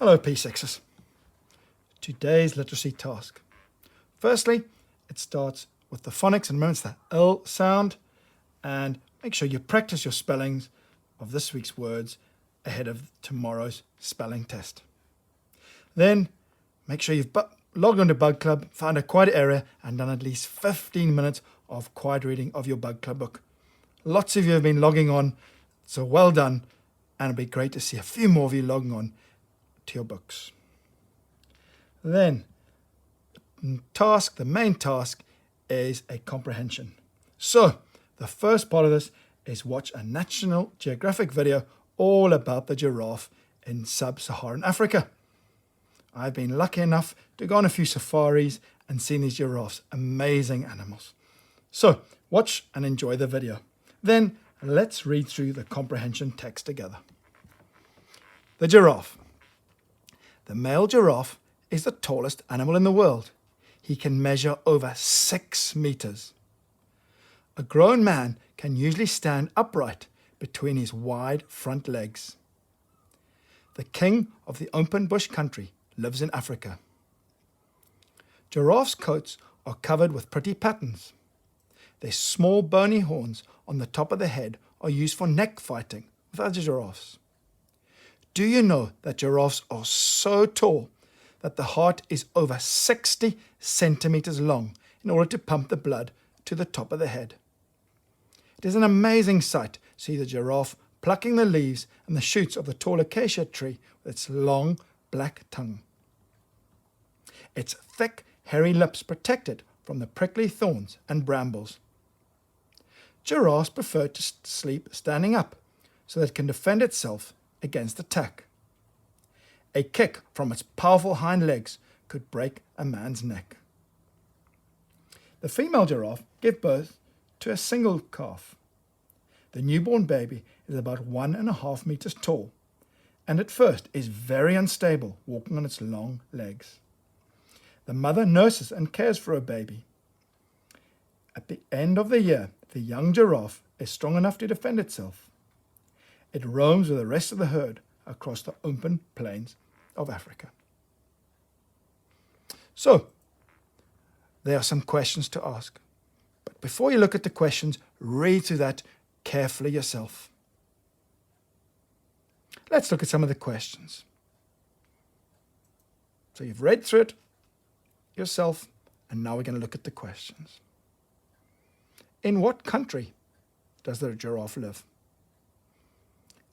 Hello P6s. Today's literacy task. Firstly, it starts with the phonics and remember it's the L sound, and make sure you practice your spellings of this week's words ahead of tomorrow's spelling test. Then make sure you've logged onto Bug Club, found a quiet area and done at least 15 minutes of quiet reading of your Bug Club book. Lots of you have been logging on, so well done, and it'll be great to see a few more of you logging on to your books. Then the main task is a comprehension. So the first part of this is watch a National Geographic video all about the giraffe in sub-Saharan Africa. I've been lucky enough to go on a few safaris and seen these giraffes, amazing animals. So watch and enjoy the video. Then let's read through the comprehension text together. The giraffe. The male giraffe is the tallest animal in the world. He can measure over 6 meters. A grown man can usually stand upright between his wide front legs. The king of the open bush country lives in Africa. Giraffes' coats are covered with pretty patterns. Their small bony horns on the top of the head are used for neck fighting with other giraffes. Do you know that giraffes are so tall that the heart is over 60 centimeters long in order to pump the blood to the top of the head? It is an amazing sight to see the giraffe plucking the leaves and the shoots of the tall acacia tree with its long black tongue. Its thick, hairy lips protect it from the prickly thorns and brambles. Giraffes prefer to sleep standing up so that it can defend itself against attack. A kick from its powerful hind legs could break a man's neck. The female giraffe gives birth to a single calf. The newborn baby is about 1.5 meters tall and at first is very unstable walking on its long legs. The mother nurses and cares for her baby. At the end of the year, the young giraffe is strong enough to defend itself. It roams with the rest of the herd across the open plains of Africa. So, there are some questions to ask. But before you look at the questions, read through that carefully yourself. Let's look at some of the questions. So you've read through it yourself, and now we're going to look at the questions. In what country does the giraffe live?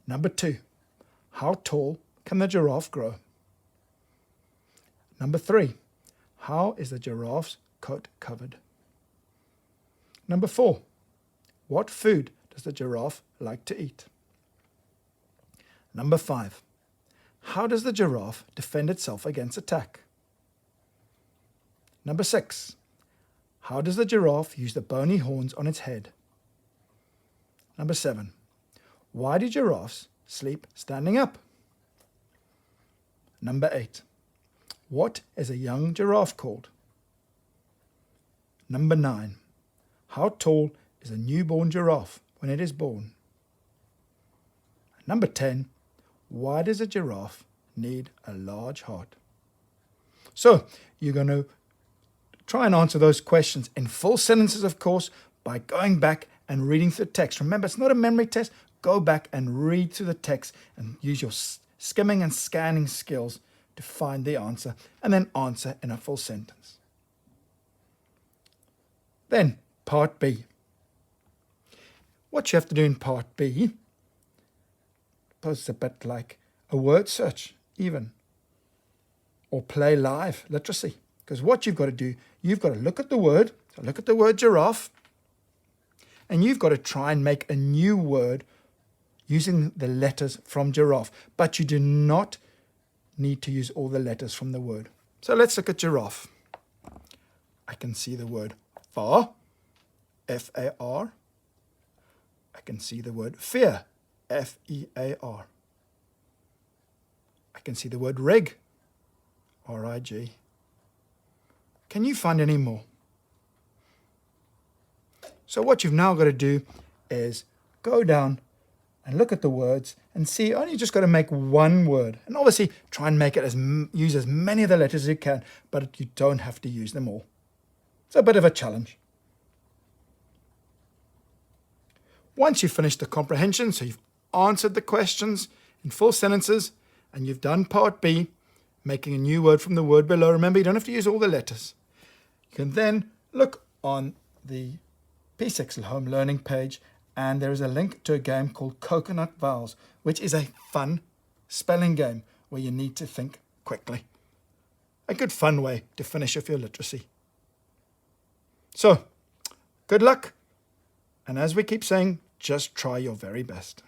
Number 2, how tall can the giraffe grow? Number 3, how is the giraffe's coat covered? Number 4, what food does the giraffe like to eat? Number 5, how does the giraffe defend itself against attack? Number 6, how does the giraffe use the bony horns on its head? Number 7, why do giraffes sleep standing up? Number 8, what is a young giraffe called? Number 9, how tall is a newborn giraffe when it is born? Number 10, why does a giraffe need a large heart? So, you're going to try and answer those questions in full sentences, of course, by going back and reading through the text. Remember, it's not a memory test. Go back and read through the text and use your skimming and scanning skills to find the answer and then answer in a full sentence. Then, part B. What you have to do in part B, suppose it's a bit like a word search even, or play live literacy. Because what you've got to do, you've got to look at the word, so look at the word giraffe, and you've got to try and make a new word using the letters from giraffe. But you do not need to use all the letters from the word. So let's look at giraffe. I can see the word far, F-A-R. I can see the word fear, F-E-A-R. I can see the word rig, R-I-G. Can you find any more? So what you've now got to do is go down and look at the words and see, only you just got to make one word. And obviously try and make it use as many of the letters as you can, but you don't have to use them all. It's a bit of a challenge. Once you've finished the comprehension, so you've answered the questions in full sentences, and you've done part B, making a new word from the word below. Remember, you don't have to use all the letters. You can then look on the P6 Home Learning page, and there is a link to a game called Coconut Vowels, which is a fun spelling game where you need to think quickly. A good fun way to finish off your literacy. So, good luck, and as we keep saying, just try your very best.